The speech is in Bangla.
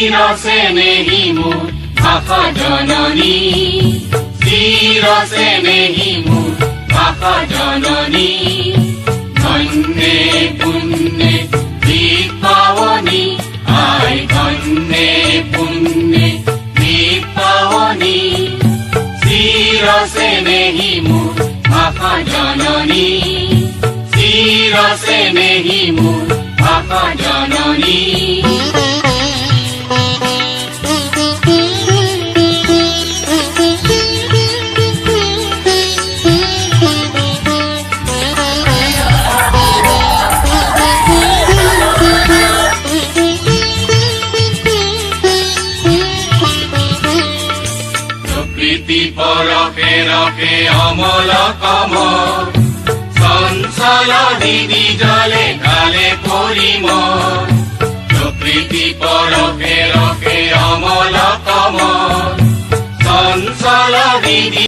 চিরস্নেহী মোর ভাষা জননী, চিরস্নেহী মোর ভাষা জননী। ধন্যে পুণ্যে দীপাবনী, আয় ধন্যে পুণ্যে দীপাবনী। চিরস্নেহী মোর ভাষা জননী, চিরস্নেহী মোর ভাষা জননী। প্রকৃতি পরকে রকে অমল কমল, চঞ্চল দিদি জলে কালে পরিমল। প্রকৃতি পরকে রকে অমল কমল, চঞ্চল দিদি